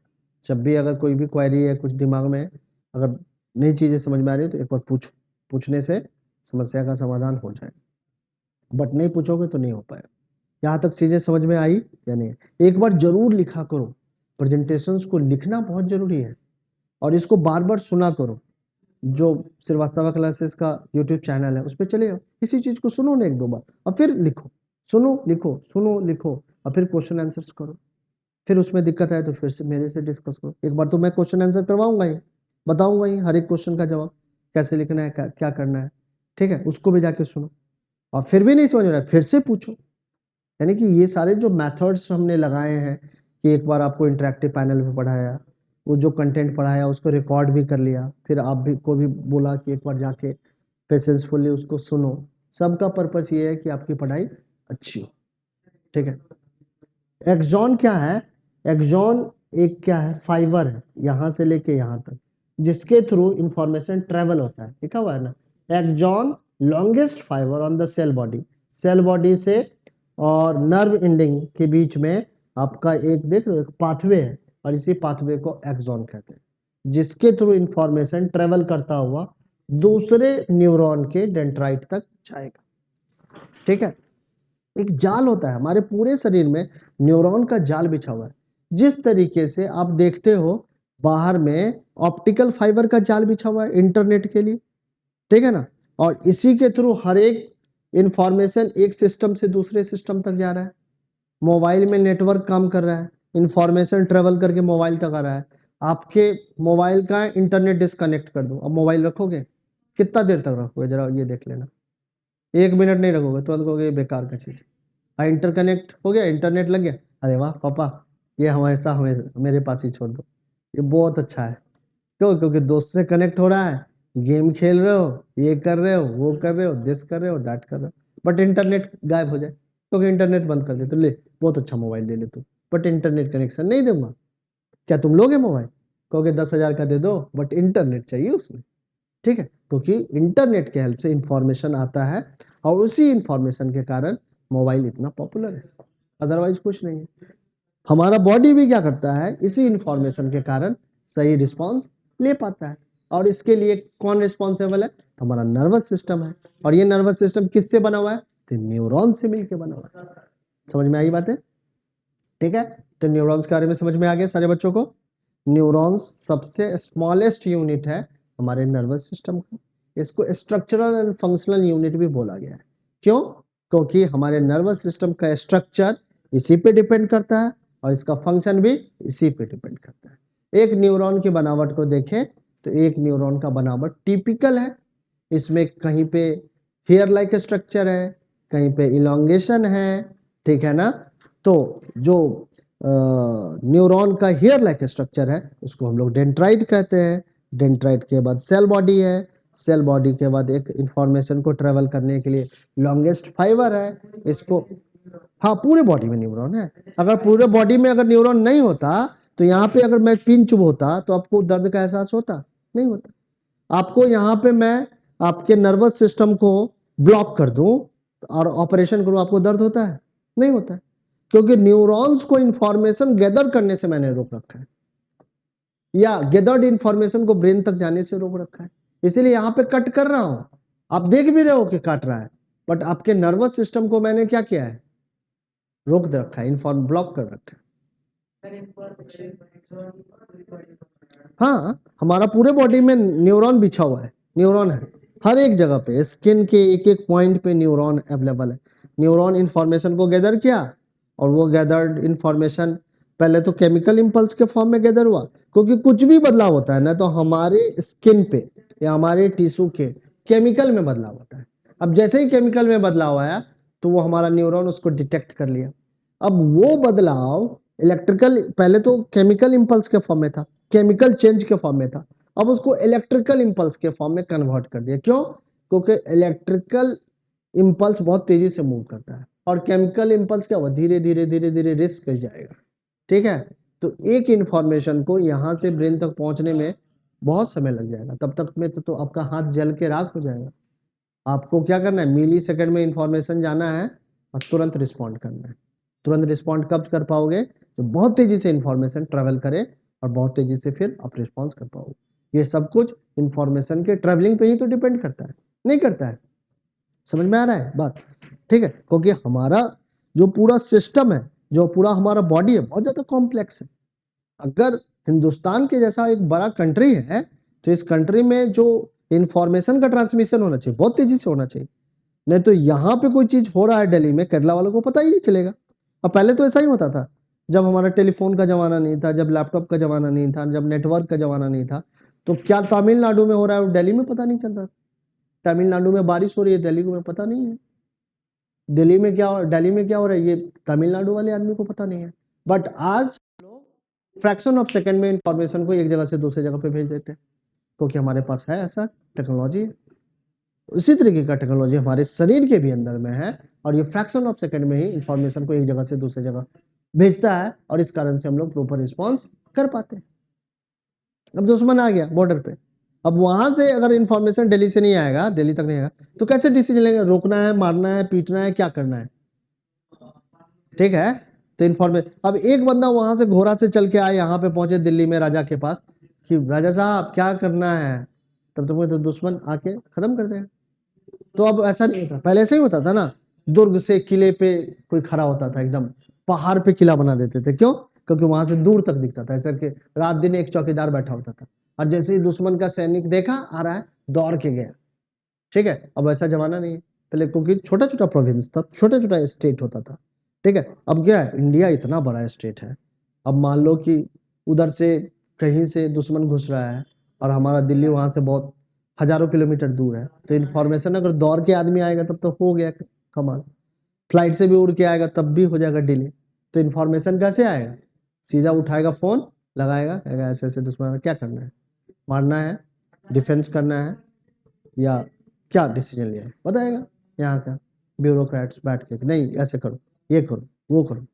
जब भी अगर कोई भी क्वेरी है, कुछ दिमाग में अगर नई चीजें समझ में आ रही है तो एक बार पूछो, पूछने से समस्या का समाधान हो जाएगा, बट नहीं पूछोगे तो नहीं हो पाएगा। यहाँ तक चीजें समझ में आई या नहीं? एक बार जरूर लिखा करो, प्रेजेंटेशंस को लिखना बहुत जरूरी है, और इसको बार बार सुना करो। जो श्रीवास्तव क्लासेस का यूट्यूब चैनल है उस पर चले जाओ, इसी चीज को सुनो ना एक दो बार और फिर लिखो, सुनो लिखो, सुनो लिखो, और फिर क्वेश्चन आंसर्स करो। फिर उसमें दिक्कत है तो फिर से मेरे से डिस्कस करो। एक बार तो मैं क्वेश्चन आंसर करवाऊंगा ही, बताऊंगा ही हर एक क्वेश्चन का जवाब कैसे लिखना है, क्या करना है। ठीक है, उसको भी जाके सुनो, और फिर भी नहीं समझ रहा है फिर से पूछो। यानी कि ये सारे जो मेथड्स हमने लगाए हैं कि एक बार आपको इंटरेक्टिव पैनल पे पढ़ाया, वो जो कंटेंट पढ़ाया उसको रिकॉर्ड भी कर लिया, फिर आप भी को भी बोला कि एक बार जाके पेशेंसफुली उसको सुनो। सबका पर्पस ये है कि आपकी पढ़ाई अच्छी हो। ठीक है, एक्सॉन क्या है, एक्सॉन एक क्या है, फाइबर है यहां से लेके यहां तक, जिसके थ्रू इंफॉर्मेशन ट्रेवल होता है। लिखा हुआ है ना, axon longest fibre on the cell body, cell body से और नर्व एंडिंग के बीच में आपका एक देख एक पाथवे है, और इसी पाथवे को एक्सॉन कहते हैं, जिसके थ्रू इंफॉर्मेशन ट्रेवल करता हुआ दूसरे न्यूरॉन के डेंड्राइट तक जाएगा। ठीक है, एक जाल होता है हमारे पूरे शरीर में, न्यूरॉन का जाल बिछा हुआ है। जिस तरीके से आप देखते हो बाहर में ऑप्टिकल फाइबर का जाल बिछा हुआ है इंटरनेट के लिए, ठीक है ना, और इसी के थ्रू हर एक इंफॉर्मेशन एक सिस्टम से दूसरे सिस्टम तक जा रहा है। मोबाइल में नेटवर्क काम कर रहा है, इंफॉर्मेशन ट्रेवल करके मोबाइल तक आ रहा है। आपके मोबाइल का इंटरनेट डिस्कनेक्ट कर दो, अब मोबाइल रखोगे? कितना देर तक रखोगे, जरा ये देख लेना। 1 मिनट नहीं रखोगे, तुरंत कहोगे बेकार का चीज। इंटरकनेक्ट हो गया, इंटरनेट लग गया, अरे वाह पापा ये हमेशा हमें मेरे पास ही छोड़ दो, ये बहुत अच्छा है। क्यों? क्योंकि दोस्त से कनेक्ट हो रहा है, गेम खेल रहे हो, ये कर रहे हो, वो कर रहे हो, दिस कर रहे हो, दैट कर रहे हो, बट इंटरनेट गायब हो जाए, क्योंकि इंटरनेट बंद कर दे तो ले बहुत अच्छा मोबाइल ले ले तू, बट इंटरनेट कनेक्शन नहीं दूंगा, क्या तुम लोगे मोबाइल? कहोगे 10,000 का दे दो बट इंटरनेट चाहिए उसमें, ठीक है, क्योंकि इंटरनेट के हेल्प से इंफॉर्मेशन आता है और उसी इंफॉर्मेशन के कारण मोबाइल इतना पॉपुलर है, अदरवाइज कुछ नहीं है। हमारा बॉडी भी क्या करता है, इसी इंफॉर्मेशन के कारण सही रिस्पॉन्स ले पाता है, और इसके लिए कौन रिस्पॉन्सिबल है? हमारा नर्वस सिस्टम है, और ये नर्वस सिस्टम किससे बना हुआ है? तो न्यूरॉन से मिलकर बना हुआ है। समझ में आई बात है? ठीक है, तो न्यूरॉन्स के बारे में समझ में आ गया सारे बच्चों को। न्यूरॉन्स सबसे स्मॉलेस्ट यूनिट है हमारे नर्वस सिस्टम का, इसको स्ट्रक्चरल एंड फंक्शनल यूनिट भी बोला गया है। क्यों? क्योंकि हमारे नर्वस सिस्टम का स्ट्रक्चर इसी पे डिपेंड करता है और इसका फंक्शन भी इसी पे डिपेंड करता है। एक न्यूरॉन की बनावट को देखें तो एक न्यूरॉन का बनावट टिपिकल है, इसमें कहीं पे हेयर लाइक स्ट्रक्चर है, कहीं पे इलोंगेशन है, ठीक है ना। तो जो न्यूरॉन का हेयर लाइक स्ट्रक्चर है उसको हम लोग डेंड्राइट कहते हैं। डेंड्राइट के बाद सेल बॉडी है, सेल बॉडी के बाद एक इंफॉर्मेशन को ट्रेवल करने के लिए लॉन्गेस्ट फाइबर है, इसको, हाँ पूरे बॉडी में न्यूरॉन है। अगर पूरे बॉडी में अगर न्यूरॉन नहीं होता तो यहाँ पे अगर मैं पिन चुभोता तो आपको दर्द का एहसास होता? नहीं होता। आपको यहाँ पे मैं आपके नर्वस सिस्टम को ब्लॉक कर दूं और ऑपरेशन करूं, आपको दर्द होता है? नहीं होता है, क्योंकि न्यूरॉन्स को इंफॉर्मेशन गैदर करने से मैंने रोक रखा है, या गैदर्ड इंफॉर्मेशन को ब्रेन तक जाने से रोक रखा है। इसीलिए यहाँ पे कट कर रहा हूं, आप देख भी रहे हो कि काट रहा है, बट आपके नर्वस सिस्टम को मैंने क्या किया है? रोक दे रखा है, इन्फॉर्म ब्लॉक कर रखा है। हाँ, हमारा पूरे बॉडी में न्यूरॉन बिछा हुआ है, न्यूरॉन है हर एक जगह पे, स्किन के एक एक पॉइंट पे न्यूरॉन अवेलेबल है। न्यूरॉन इंफॉर्मेशन को गैदर किया और वो गैदर्ड इंफॉर्मेशन पहले तो केमिकल इंपल्स के फॉर्म में गैदर हुआ, क्योंकि कुछ भी बदलाव होता है ना तो हमारे स्किन पे या हमारे टिश्यू के केमिकल में बदलाव होता है। अब जैसे ही केमिकल में बदलाव आया तो वो हमारा न्यूरॉन उसको डिटेक्ट कर लिया। अब वो बदलाव इलेक्ट्रिकल, पहले तो केमिकल इंपल्स के फॉर्म में था, केमिकल चेंज के फॉर्म में था, अब उसको इलेक्ट्रिकल इंपल्स के फॉर्म में कन्वर्ट कर दिया। क्यों? क्योंकि इलेक्ट्रिकल इंपल्स बहुत तेजी से मूव करता है और केमिकल इंपल्स क्या हुआ, धीरे धीरे धीरे धीरे रिस्क कर जाएगा, ठीक है। तो एक इंफॉर्मेशन को यहाँ से ब्रेन तक पहुंचने में बहुत समय लग जाएगा, तब तक में तो आपका हाथ जल के राख हो जाएगा। आपको क्या करना है, मिली सेकेंड में इंफॉर्मेशन जाना है और तुरंत रिस्पॉन्ड करना है। तुरंत रिस्पॉन्ड कब कर पाओगे? तो बहुत तेजी से इंफॉर्मेशन ट्रेवल करे और बहुत तेजी से फिर आप रिस्पॉन्स कर पाओगे। ये सब कुछ इंफॉर्मेशन के ट्रेवलिंग पे ही तो डिपेंड करता है, नहीं करता है? समझ में आ रहा है बात? ठीक है, क्योंकि हमारा जो पूरा सिस्टम है, जो पूरा हमारा बॉडी है, बहुत ज्यादा कॉम्प्लेक्स है। अगर हिंदुस्तान के जैसा एक बड़ा कंट्री है तो इस कंट्री में जो इंफॉर्मेशन का ट्रांसमिशन होना चाहिए बहुत तेजी से होना चाहिए, नहीं तो यहाँ पे कोई चीज हो रहा है दिल्ली में, केरला वालों को पता ही नहीं चलेगा। अब पहले तो ऐसा ही होता था, जब हमारा टेलीफोन का जमाना नहीं था, जब लैपटॉप का जमाना नहीं था, जब नेटवर्क का जमाना नहीं था, तो क्या तमिलनाडु में हो रहा है दिल्ली में पता नहीं चलता। तमिलनाडु में बारिश हो रही है, दिल्ली में पता नहीं है। दिल्ली में क्या, दिल्ली में क्या हो रहा है, ये तमिलनाडु वाले आदमी को पता नहीं है। बट आज लोग फ्रैक्शन ऑफ सेकंड में इंफॉर्मेशन को एक जगह से दूसरी जगह पे भेज देते हैं, क्योंकि हमारे पास है ऐसा टेक्नोलॉजी। उसी तरीके का टेक्नोलॉजी हमारे शरीर के भी अंदर में है और ये फ्रैक्शन ऑफ सेकंड में ही इंफॉर्मेशन को एक जगह से दूसरी जगह भेजता है और इस कारण से हम लोग प्रॉपर रिस्पॉन्स कर पाते हैं। अब दुश्मन आ गया बॉर्डर पे, अब वहां से अगर इंफॉर्मेशन दिल्ली से नहीं आएगा, दिल्ली तक नहीं आएगा, तो कैसे डिसीजन लेंगे? रोकना है, मारना है, पीटना है, क्या करना है? ठीक है, तो इंफॉर्मेशन, अब एक बंदा वहां से घोड़ा से चल के आए, यहाँ पे पहुंचे दिल्ली में राजा के पास कि राजा साहब क्या करना है, तब तो दुश्मन आके खत्म कर देगा। तो अब ऐसा नहीं होता, पहले ऐसे ही होता था ना, दुर्ग से किले पे कोई खड़ा होता था, एकदम पहाड़ पे किला बना देते थे। क्यों? क्योंकि वहां से दूर तक दिखता था, ऐसा कि रात दिन एक चौकीदार बैठा होता था और जैसे ही दुश्मन का सैनिक देखा आ रहा है, दौड़ के गया। ठीक है, अब ऐसा जमाना नहीं है पहले, क्योंकि छोटा छोटा प्रोविंस था, छोटा छोटा स्टेट होता था। ठीक है, अब क्या है, इंडिया इतना बड़ा स्टेट है। अब मान लो कि उधर से कहीं से दुश्मन घुस रहा है और हमारा दिल्ली वहां से बहुत हजारों किलोमीटर दूर है, तो इन्फॉर्मेशन अगर दौड़ के आदमी आएगा तब तो हो गया कमाल, फ्लाइट से भी उड़ के आएगा तब भी हो जाएगा डिले। तो इन्फॉर्मेशन कैसे आएगा? सीधा उठाएगा फोन, लगाएगा, कहेगा ऐसे ऐसे दुश्मन, क्या करना है, मारना है, डिफेंस करना है, या क्या डिसीजन लिया है बताएगा। यहाँ का ब्यूरोक्रेट्स बैठ के नहीं ऐसे करो, ये करो, वो करो,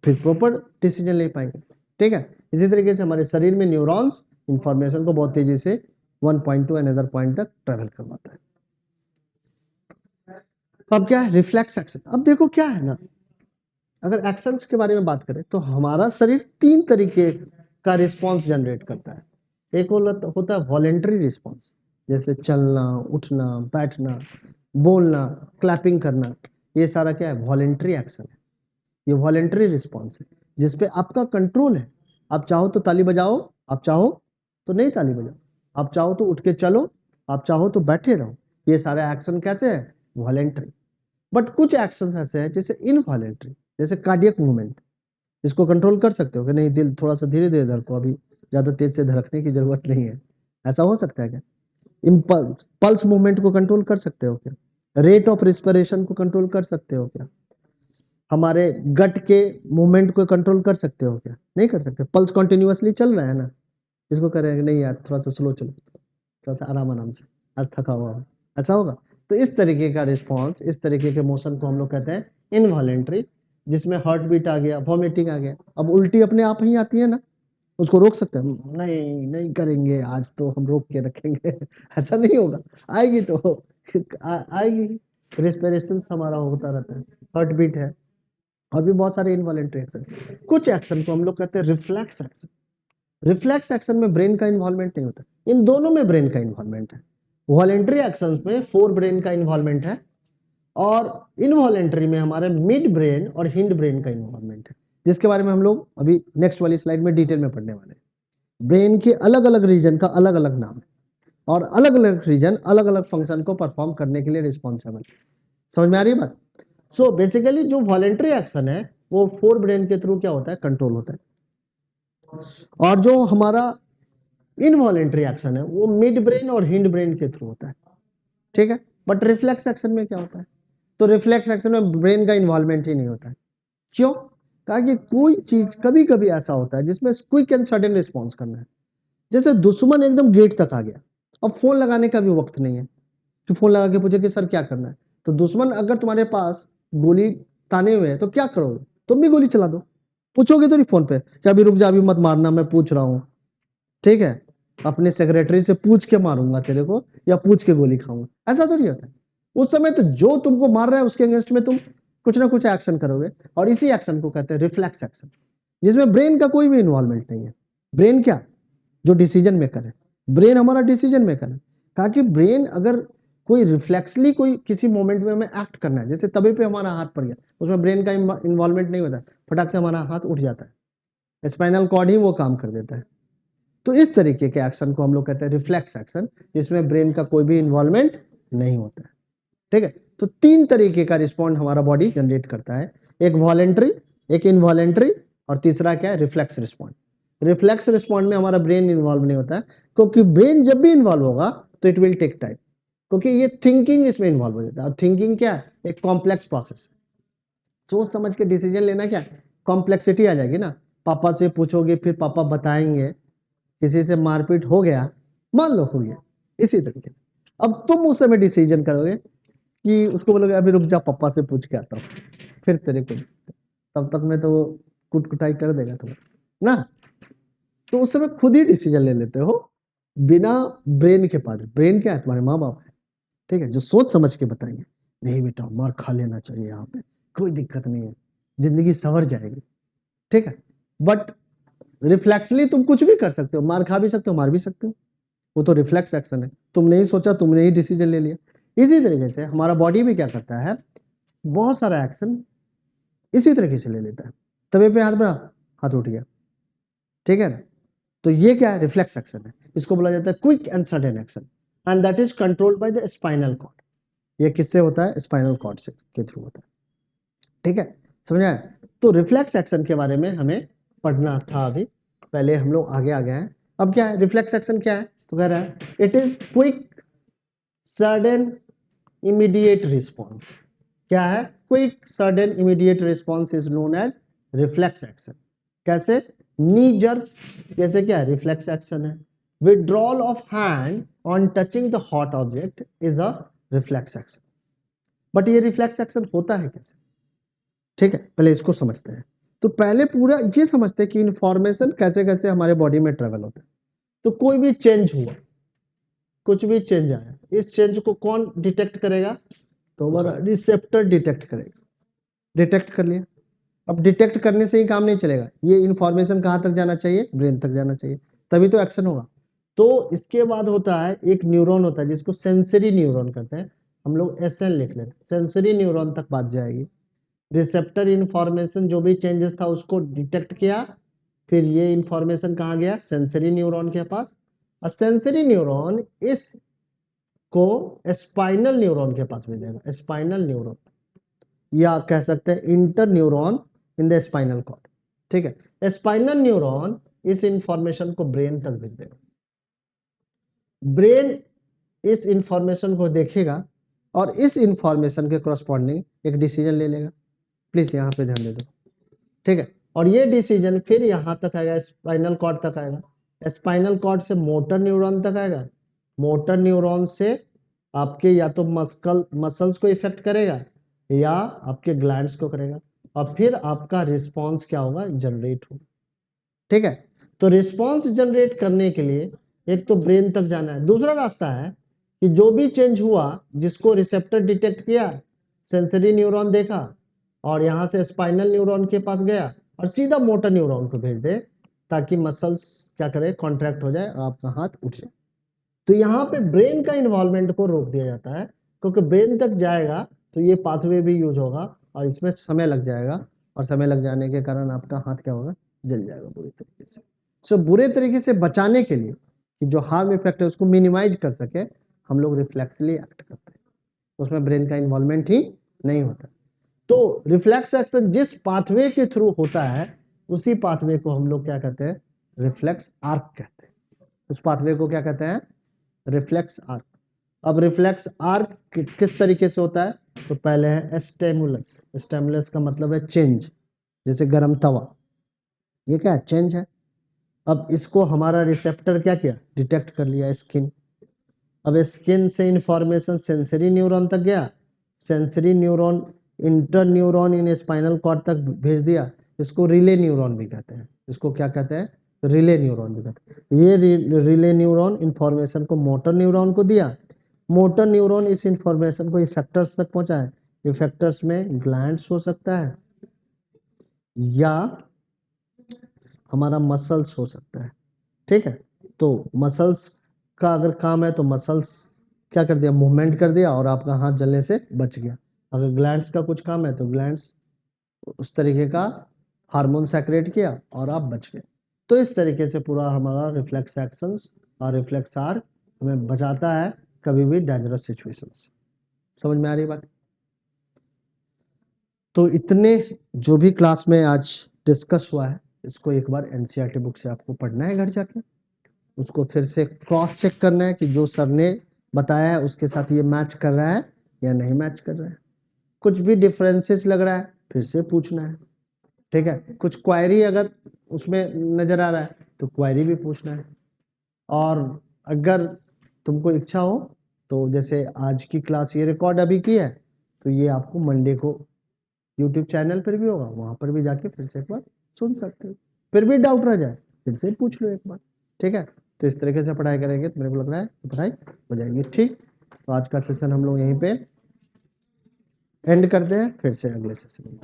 फिर प्रॉपर डिसीजन ले पाएंगे। ठीक है, इसी तरीके से हमारे शरीर में न्यूरॉन्स इंफॉर्मेशन को बहुत तेजी से one point two another point तक ट्रेवल करवाता है। अब क्या है रिफ्लेक्स एक्शन। अब देखो क्या है ना, अगर एक्शंस के बारे में बात करें तो हमारा शरीर 3 तरीके का रिस्पॉन्स जनरेट करता है। एक होता है वॉलेंट्री रिस्पॉन्स, जैसे चलना, उठना, बैठना, बोलना, क्लैपिंग करना, ये सारा क्या है वॉलेंट्री एक्शन है। ये वॉलेंट्री रिस्पॉन्स है जिसपे आपका कंट्रोल है। आप चाहो तो ताली बजाओ, आप चाहो तो नहीं ताली बजाओ, आप चाहो तो उठ के चलो, आप चाहो तो बैठे रहो। ये सारे एक्शन कैसे है वॉलेंट्री। बट कुछ एक्शंस ऐसे हैं जैसे इनवॉलेंट्री, जैसे कार्डियक मूवमेंट, इसको कंट्रोल कर सकते हो कि नहीं दिल थोड़ा सा धीरे धीरे धड़को, अभी ज्यादा तेज से धड़कने की जरूरत नहीं है, ऐसा हो सकता है क्या? पल्स मूवमेंट को कंट्रोल कर सकते हो क्या? रेट ऑफ रिस्पिरेशन को कंट्रोल कर सकते हो क्या? हमारे गट के मूवमेंट को कंट्रोल कर सकते हो क्या? नहीं कर सकते। पल्स कॉन्टिन्यूसली चल रहा है ना, इसको कह रहे हैं कि नहीं यार थोड़ा सा स्लो चलो, थोड़ा सा आराम आराम से, आज थका हुआ हो, ऐसा होगा। तो इस तरीके का रिस्पॉन्स, इस तरीके के मोशन को हम लोग कहते हैं इनवॉलेंट्री, जिसमें हार्ट बीट आ गया, वॉमिटिंग आ गया। अब उल्टी अपने आप ही आती है ना, उसको रोक सकते हैं, नहीं नहीं करेंगे आज तो हम रोक के रखेंगे ऐसा नहीं होगा, आएगी तो आएगी। रिस्पिरेशन हमारा होता रहता है, हार्ट बीट है, और भी बहुत सारे इनवॉलेंट्री एक्शन। कुछ एक्शन को हम लोग कहते हैं रिफ्लेक्स एक्शन। रिफ्लेक्स एक्शन में ब्रेन का इन्वॉल्वमेंट नहीं होता, इन दोनों में ब्रेन का इन्वॉल्वमेंट है। वॉलेंट्री एक्शन में फोर ब्रेन का इन्वॉल्वमेंट है, और इनवॉलेंट्री में हमारे मिड ब्रेन और हिंड ब्रेन का इन्वॉल्वमेंट है, जिसके बारे में हम लोग अभी नेक्स्ट वाली स्लाइड में डिटेल में पढ़ने वाले हैं। ब्रेन के अलग अलग रीजन का अलग अलग नाम है, और अलग अलग रीजन अलग अलग फंक्शन को परफॉर्म करने के लिए रिस्पॉन्सिबल। समझ में आ रही है बात? सो बेसिकली जो वॉलेंट्री एक्शन है वो फोर ब्रेन के थ्रू क्या होता है कंट्रोल होता है, और जो हमारा इनवॉलेंट्री एक्शन है वो मिड ब्रेन और हिंड ब्रेन के थ्रू होता है। ठीक है, बट रिफ्लेक्स एक्शन में क्या होता है? तो रिफ्लेक्स एक्शन में ब्रेन का इन्वॉल्वमेंट ही नहीं होता है। क्यों? कहा कि कोई चीज कभी कभी ऐसा होता है जिसमें क्विक एंड सडन रिस्पॉन्स करना है। जैसे दुश्मन एकदम गेट तक आ गया, अब फोन लगाने का भी वक्त नहीं है कि फोन लगा के पूछे कि सर क्या करना है। तो दुश्मन अगर तुम्हारे पास गोली ताने हुए है तो क्या करोगे? तुम भी गोली चला दो। पूछोगे तो नहीं फोन पे कि अभी रुक जा, अभी मत मारना, मैं पूछ रहा हूँ। ठीक है, अपने सेक्रेटरी से पूछ के मारूंगा तेरे को, या पूछ के गोली खाऊंगा, ऐसा तो नहीं होता। उस समय तो जो तुमको मार रहा है उसके अगेंस्ट में तुम कुछ ना कुछ एक्शन करोगे, और इसी एक्शन को कहते हैं रिफ्लेक्स एक्शन, जिसमें ब्रेन का कोई भी इन्वॉल्वमेंट नहीं है। ब्रेन क्या, जो डिसीजन मेकर है, ब्रेन हमारा डिसीजन मेकर है। कहा कि ब्रेन अगर कोई रिफ्लेक्सली कोई किसी मोमेंट में हमें एक्ट करना है, जैसे तवे पे हमारा हाथ पड़ गया, उसमें ब्रेन का इन्वॉल्वमेंट नहीं होता, फटाक से हमारा हाथ उठ जाता है, स्पाइनल कॉर्ड ही वो काम कर देता है। तो इस तरीके के एक्शन को हम लोग कहते हैं रिफ्लेक्स एक्शन, जिसमें ब्रेन का कोई भी इन्वॉल्वमेंट नहीं होता है। ठीक है, तो 3 तरीके का रिस्पॉन्ड हमारा बॉडी जनरेट करता है, एक वॉलेंट्री, एक इनवॉलेंट्री, और तीसरा क्या है रिफ्लेक्स रिस्पॉन्ड। रिफ्लेक्स रिस्पॉन्ड में हमारा ब्रेन इन्वॉल्व नहीं होता है, क्योंकि ब्रेन जब भी इन्वॉल्व होगा तो इट विल टेक टाइम, क्योंकि ये थिंकिंग इसमें इन्वॉल्व हो जाता है, और थिंकिंग क्या है एक कॉम्प्लेक्स प्रोसेस है। सोच समझ के डिसीजन लेना क्या कॉम्प्लेक्सिटी आ जाएगी ना। पापा से पूछोगे फिर पापा बताएंगे, किसी से मारपीट हो गया, मान लो हो गया, इसी तरीके से अब तुम उस समय डिसीजन करोगे कि उसको बोलोगे अभी रुक जा पापा से पूछ के आता हूँ, फिर तेरे को तब तक में तो वो कुटकुटाई कर देगा तुम्हें ना। तो उस समय खुद ही डिसीजन ले लेते हो बिना ब्रेन के पास। ब्रेन क्या है तुम्हारे माँ बाप है, ठीक है, जो सोच समझ के बताएंगे नहीं बेटा मार खा लेना चाहिए, यहाँ पे कोई दिक्कत नहीं है, जिंदगी संवर जाएगी। ठीक है, बट रिफ्लेक्सली तुम कुछ भी कर सकते हो, मार खा भी सकते हो, मार भी सकते हो, वो तो रिफ्लेक्स एक्शन है, तुमने ही सोचा, तुमने ही डिसीजन ले लिया। इसी तरीके से हमारा बॉडी भी क्या करता है, बहुत सारा एक्शन इसी तरीके से ले लेता है। तवे पे हाथ बढ़ा, हाथ उठ गया, ठीक है ना। तो ये क्या है रिफ्लेक्स एक्शन है, इसको बोला जाता है quick and sudden action, and that is controlled by the spinal cord. ये किससे होता है? स्पाइनल कॉर्ड से के थ्रू होता है। ठीक है, समझ आया? तो रिफ्लेक्स एक्शन के बारे में हमें पढ़ना था अभी, पहले हम लोग आगे आ गए हैं। अब क्या है रिफ्लेक्स एक्शन क्या है? तो कह रहा है it is quick sudden immediate response. क्या है? Quick sudden immediate response is known as reflex action. कैसे? नी जर्क, जैसे क्या है रिफ्लेक्स एक्शन है। Withdrawal of hand on touching the hot object is a reflex action. But ये reflex action होता है कैसे? ठीक है, पहले इसको समझते हैं। तो पहले पूरा ये समझते हैं कि इंफॉर्मेशन कैसे कैसे हमारे बॉडी में ट्रेवल होता है। तो कोई भी चेंज हुआ, कुछ भी चेंज आया, इस चेंज को कौन डिटेक्ट करेगा? तो हमारा रिसेप्टर डिटेक्ट करेगा। डिटेक्ट कर लिया, अब डिटेक्ट करने से ही काम नहीं चलेगा, ये इंफॉर्मेशन कहाँ तक जाना चाहिए? ब्रेन तक जाना चाहिए, तभी तो एक्शन होगा। तो इसके बाद होता है एक न्यूरॉन होता है जिसको सेंसरी न्यूरॉन कहते हैं, हम लोग SN लिख लेते हैं। सेंसरी न्यूरॉन तक बात जाएगी। रिसेप्टर इंफॉर्मेशन जो भी चेंजेस था उसको डिटेक्ट किया, फिर ये इंफॉर्मेशन कहाँ गया? सेंसरी न्यूरॉन के पास। और सेंसरी न्यूरॉन इस को स्पाइनल न्यूरॉन के पास भेजेगा, स्पाइनल न्यूरॉन, या कह सकते हैं interneuron in the spinal cord. ठीक है, स्पाइनल न्यूरॉन इस इंफॉर्मेशन को ब्रेन तक भेज देगा। ब्रेन इस इंफॉर्मेशन को देखेगा और इस इंफॉर्मेशन के करस्पॉन्डिंग एक डिसीजन ले लेगा। प्लीज यहाँ पे ध्यान दे दो, ठीक है। और ये डिसीजन फिर यहाँ तक आएगा, स्पाइनल कॉर्ड तक आएगा, स्पाइनल कॉर्ड से मोटर न्यूरॉन तक आएगा, मोटर न्यूरॉन से आपके या तो मसल्स को इफेक्ट करेगा या आपके ग्लैंड्स को करेगा, और फिर आपका रिस्पॉन्स क्या होगा? जनरेट होगा। ठीक है, तो रिस्पॉन्स जनरेट करने के लिए एक तो ब्रेन तक जाना है, दूसरा रास्ता है कि जो भी चेंज हुआ जिसको रिसेप्टर डिटेक्ट किया, सेंसरी न्यूरॉन देखा और यहाँ से स्पाइनल न्यूरॉन के पास गया और सीधा मोटर न्यूरॉन को भेज दे, ताकि मसल्स क्या करे? कॉन्ट्रैक्ट हो जाए और आपका हाथ उठ जाए। तो यहाँ पे ब्रेन का इन्वॉल्वमेंट को रोक दिया जाता है, क्योंकि ब्रेन तक जाएगा तो ये पाथवे भी यूज होगा और इसमें समय लग जाएगा, और समय लग जाने के कारण आपका हाथ क्या होगा? जल जाएगा बुरी तरीके से। सो बुरे तरीके से बचाने के लिए कि जो हार्म इफेक्ट है उसको मिनिमाइज कर सके, हम लोग रिफ्लेक्सली एक्ट करते हैं, उसमें ब्रेन का इन्वॉल्वमेंट ही नहीं होता। तो रिफ्लेक्स एक्शन जिस पाथवे के थ्रू होता है उसी पाथवे को हम लोग क्या कहते हैं? रिफ्लेक्स आर्क कहते हैं। उस पाथवे को क्या कहते हैं? Reflex arc. अब रिफ्लेक्स आर्क किस तरीके से होता है? तो पहले है स्टेमुलस। स्टेमुलस का मतलब है चेंज, जैसे गर्म तवा, ये क्या है? चेंज है। अब इसको हमारा रिसेप्टर क्या किया? डिटेक्ट कर लिया, स्किन। अब स्किन से इंफॉर्मेशन सेंसरी न्यूरॉन तक गया, सेंसरी न्यूरॉन इंटर न्यूरॉन इन स्पाइनल कॉर्ड तक भेज दिया, इसको रिले न्यूरॉन भी कहते हैं। इसको क्या कहते हैं? रिले न्यूरॉन भी कहते हैं। ये रिले न्यूरॉन इंफॉर्मेशन को मोटर न्यूरॉन को दिया, मोटर न्यूरॉन इस इंफॉर्मेशन को इफेक्टर्स तक पहुंचाए। इफेक्टर्स में ग्लैंड्स हो सकता है या हमारा मसल्स हो सकता है। ठीक है, तो मसल्स का अगर काम है तो मसल्स क्या कर दिया? मूवमेंट कर दिया और आपका हाथ जलने से बच गया। अगर ग्लैंड्स का कुछ काम है तो ग्लैंड्स उस तरीके का हार्मोन सेक्रेट किया और आप बच गए। तो इस तरीके से पूरा हमारा रिफ्लेक्स एक्शंस और रिफ्लेक्स आर्क हमें बचाता है कभी भी डेंजरस सिचुएशन से। समझ में आ रही बात? तो इतने जो भी क्लास में आज डिस्कस हुआ है इसको एक बार NCERT बुक से आपको पढ़ना है घर जाके, उसको फिर से क्रॉस चेक करना है कि जो सर ने बताया है उसके साथ ये मैच कर रहा है या नहीं मैच कर रहा है। कुछ भी डिफरेंसेस लग रहा है फिर से पूछना है। ठीक है, कुछ क्वेरी अगर उसमें नजर आ रहा है तो क्वेरी भी पूछना है। और अगर तुमको इच्छा हो तो जैसे आज की क्लास ये रिकॉर्ड अभी की है तो ये आपको मंडे को यूट्यूब चैनल पर भी होगा, वहां पर भी जाके फिर से एक बार सुन सकते हो। फिर भी डाउट रह जाए फिर से पूछ लो एक बार। ठीक है, तो इस तरीके से पढ़ाई करेंगे तो मेरे को लग रहा है कि पढ़ाई हो जाएगी। ठीक, तो आज का सेशन हम लोग यहीं पे एंड करते हैं, फिर से अगले सेशन में।